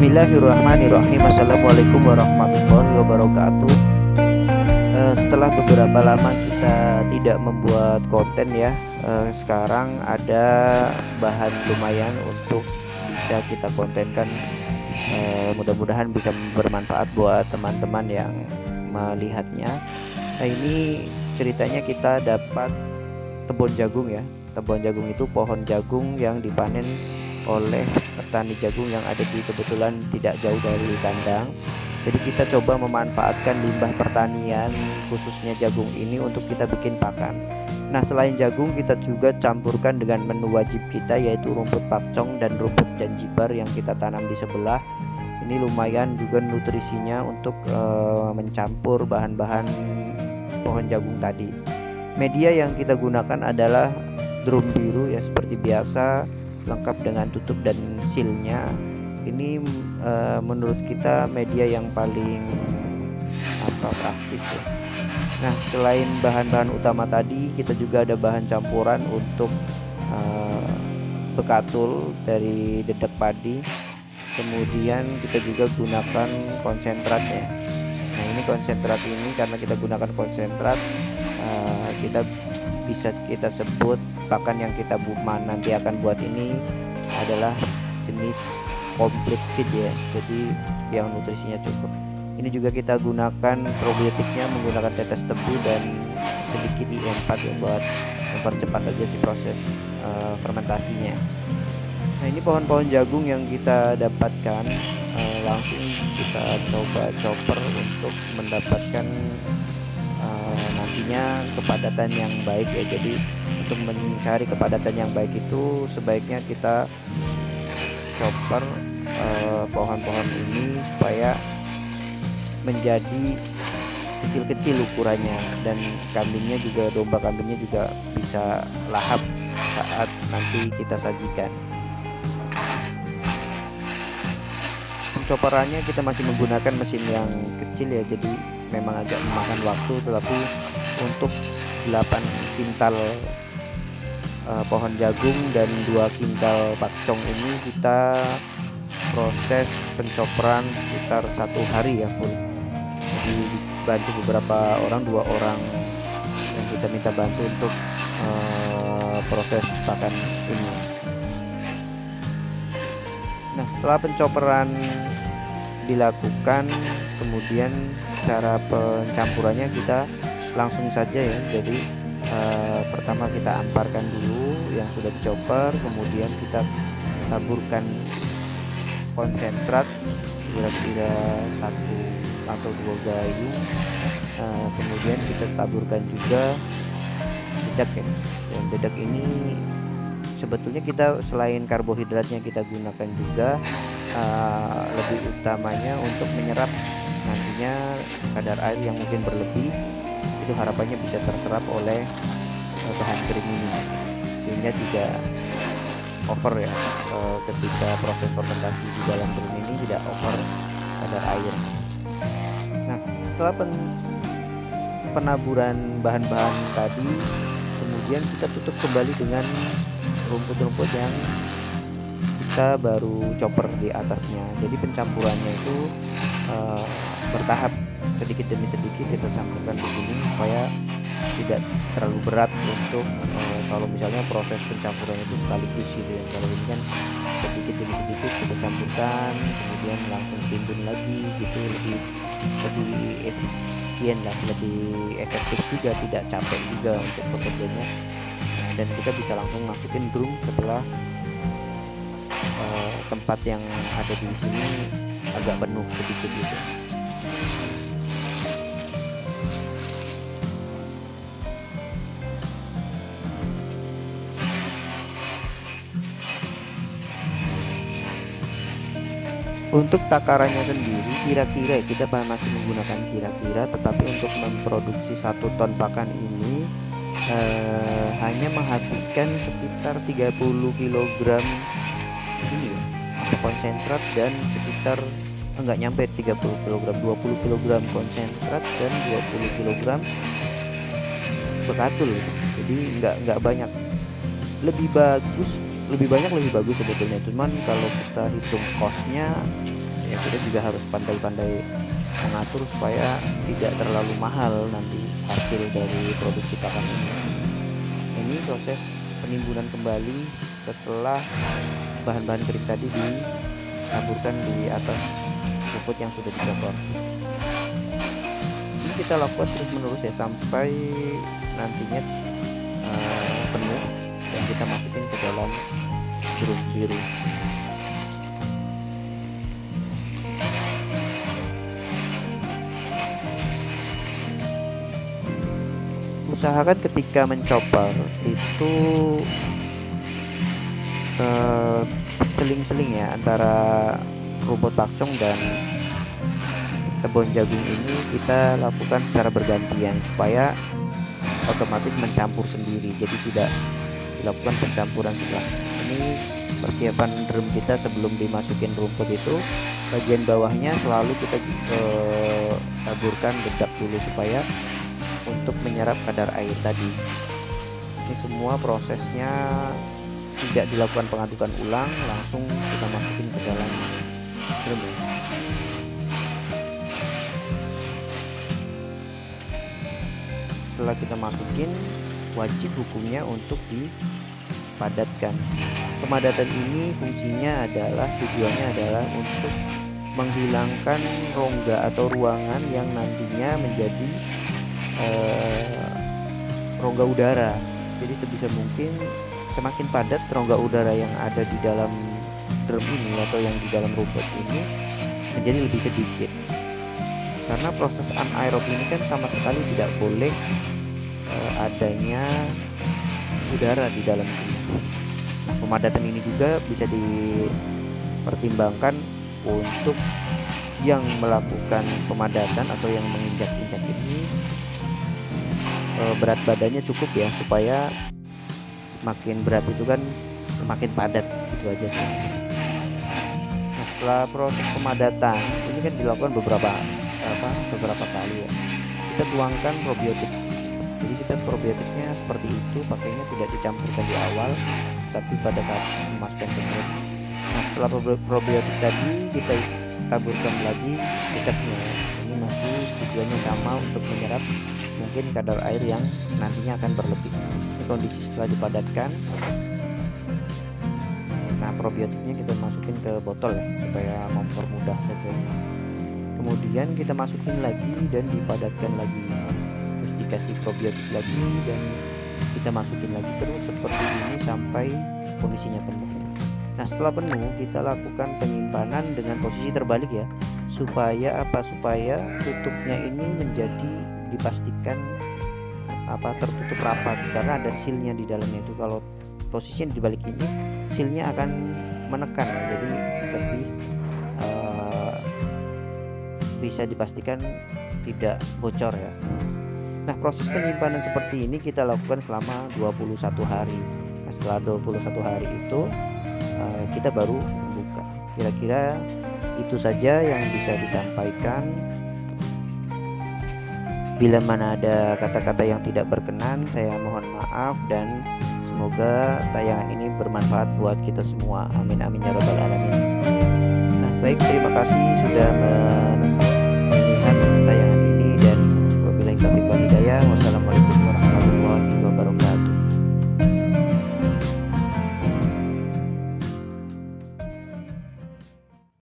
Bismillahirrahmanirrahim. Assalamualaikum warahmatullahi wabarakatuh. Setelah beberapa lama kita tidak membuat konten ya, sekarang ada bahan lumayan untuk bisa kita kontenkan. Mudah-mudahan bisa bermanfaat buat teman-teman yang melihatnya. Nah, ini ceritanya kita dapat tebon jagung ya. Tebon jagung itu pohon jagung yang dipanen oleh petani jagung yang ada di kebetulan tidak jauh dari kandang. Jadi kita coba memanfaatkan limbah pertanian khususnya jagung ini untuk kita bikin pakan. Nah, selain jagung kita juga campurkan dengan menu wajib kita, yaitu rumput pakcong dan rumput janjibar yang kita tanam di sebelah. Ini lumayan juga nutrisinya untuk mencampur bahan-bahan pohon jagung tadi. Media yang kita gunakan adalah drum biru ya, seperti biasa, lengkap dengan tutup dan sealnya. Ini menurut kita media yang paling praktis ya. Nah, selain bahan-bahan utama tadi, kita juga ada bahan campuran untuk bekatul dari dedek padi. Kemudian kita juga gunakan konsentratnya. Nah, ini konsentrat ini karena kita gunakan konsentrat, kita bisa kita sebut pakan yang kita nanti akan buat ini adalah jenis complete feed ya, jadi yang nutrisinya cukup. Ini juga kita gunakan probiotiknya menggunakan tetes tebu dan sedikit IE4 ya, buat mempercepat aja si proses fermentasinya. Nah, ini pohon-pohon jagung yang kita dapatkan, langsung kita coba chopper untuk mendapatkan nantinya kepadatan yang baik ya. Jadi untuk mencari kepadatan yang baik itu sebaiknya kita chopper pohon-pohon ini supaya menjadi kecil-kecil ukurannya, dan kambingnya juga, domba kambingnya juga bisa lahap saat nanti kita sajikan. Pencoperannya kita masih menggunakan mesin yang kecil ya, jadi memang agak memakan waktu, tetapi untuk 8 kintal pohon jagung dan 2 kintal pakcong ini kita proses pencoperan sekitar 1 hari ya full. Jadi dibantu beberapa orang, 2 orang yang kita minta bantu untuk proses pakan ini. Nah, setelah pencoperan dilakukan, kemudian cara pencampurannya kita langsung saja ya. Jadi pertama kita amparkan dulu yang sudah dicoper, kemudian kita taburkan konsentrat kira-kira 1 atau 2 gayung. Kemudian kita taburkan juga dedak ya. Dan dedak ini sebetulnya kita selain karbohidratnya kita gunakan juga lebih utamanya untuk menyerap nantinya kadar air yang mungkin berlebih, itu harapannya bisa terserap oleh bahan kering ini sehingga tidak over ya, ketika proses fermentasi di dalam drum ini tidak over kadar air. Nah, setelah penaburan bahan-bahan tadi, kemudian kita tutup kembali dengan rumput-rumput yang kita baru chopper di atasnya. Jadi pencampurannya itu bertahap, sedikit demi sedikit kita campurkan di sini supaya tidak terlalu berat untuk kalau misalnya proses pencampurannya itu sekaligus gitu ya. Kalau ini kan sedikit demi sedikit kita campurkan, kemudian langsung timbun lagi gitu, lebih efisien lah, lebih efektif juga, tidak capek juga untuk bekerjanya. Dan kita bisa langsung masukin drum setelah tempat yang ada di sini agak penuh sedikit gitu. Untuk takarannya sendiri kira-kira kita masih menggunakan kira-kira, tetapi untuk memproduksi 1 ton pakan ini hanya menghabiskan sekitar 30 kg ini ya, konsentrat, dan sekitar enggak nyampe 30 kg, 20 kg konsentrat dan 20 kg bekatul. Jadi enggak banyak. Lebih banyak lebih bagus sebetulnya, cuman kalau kita hitung costnya ya kita juga harus pandai-pandai mengatur supaya tidak terlalu mahal nanti hasil dari produksi pakan ini. Ini proses penimbunan kembali setelah bahan-bahan kering tadi ditaburkan di atas rumput yang sudah dicokor. Ini kita lakukan terus menerus ya sampai nantinya penuh dan kita masukin ke dalam drum biru. Usahakan ketika mencopper itu seling-seling ya antara rumput pakcong dan kebun jagung ini kita lakukan secara bergantian supaya otomatis mencampur sendiri, jadi tidak dilakukan pencampuran setelah. Ini persiapan drum kita sebelum dimasukin rumput itu, bagian bawahnya selalu kita taburkan bedak dulu supaya untuk menyerap kadar air tadi. Ini semua prosesnya tidak dilakukan pengadukan ulang, langsung kita masukin ke dalam drum. Setelah kita masukin, wajib hukumnya untuk dipadatkan. Pemadatan ini fungsinya adalah, tujuannya adalah untuk menghilangkan rongga atau ruangan yang nantinya menjadi rongga udara. Jadi sebisa mungkin semakin padat rongga udara yang ada di dalam drum ini atau yang di dalam rumput ini menjadi lebih sedikit. Karena proses anaerob ini kan sama sekali tidak boleh adanya udara di dalam sini. Nah, pemadatan ini juga bisa dipertimbangkan untuk yang melakukan pemadatan atau yang menginjak-injak ini berat badannya cukup ya, supaya makin berat itu kan semakin padat, gitu aja sih. Nah, setelah proses pemadatan ini kan dilakukan beberapa kali ya, kita tuangkan probiotik. Jadi kita probiotiknya seperti itu, pakainya tidak dicampurkan di awal tapi pada saat memasukkan ke mulut. Nah, setelah probiotik tadi kita taburkan lagi dekatnya. Ini masih tujuannya sama, untuk menyerap mungkin kadar air yang nantinya akan berlebih. Ini kondisi setelah dipadatkan. Nah, probiotiknya kita masukin ke botol ya, supaya mempermudah saja. Kemudian kita masukin lagi dan dipadatkan lagi, terus dikasih probiotik lagi dan kita masukin lagi terus seperti ini sampai kondisinya penuh. Nah, setelah penuh kita lakukan penyimpanan dengan posisi terbalik ya, supaya tutupnya ini menjadi dipastikan tertutup rapat, karena ada sealnya di dalamnya itu. Kalau posisinya dibalik ini, sealnya akan menekan, jadi lebih bisa dipastikan tidak bocor ya. Nah, proses penyimpanan seperti ini kita lakukan selama 21 hari. Nah, setelah 21 hari itu kita baru buka. Kira-kira itu saja yang bisa disampaikan. Bila mana ada kata-kata yang tidak berkenan, saya mohon maaf, dan semoga tayangan ini bermanfaat buat kita semua. Amin amin ya rabbal alamin. Nah, baik, terima kasih sudah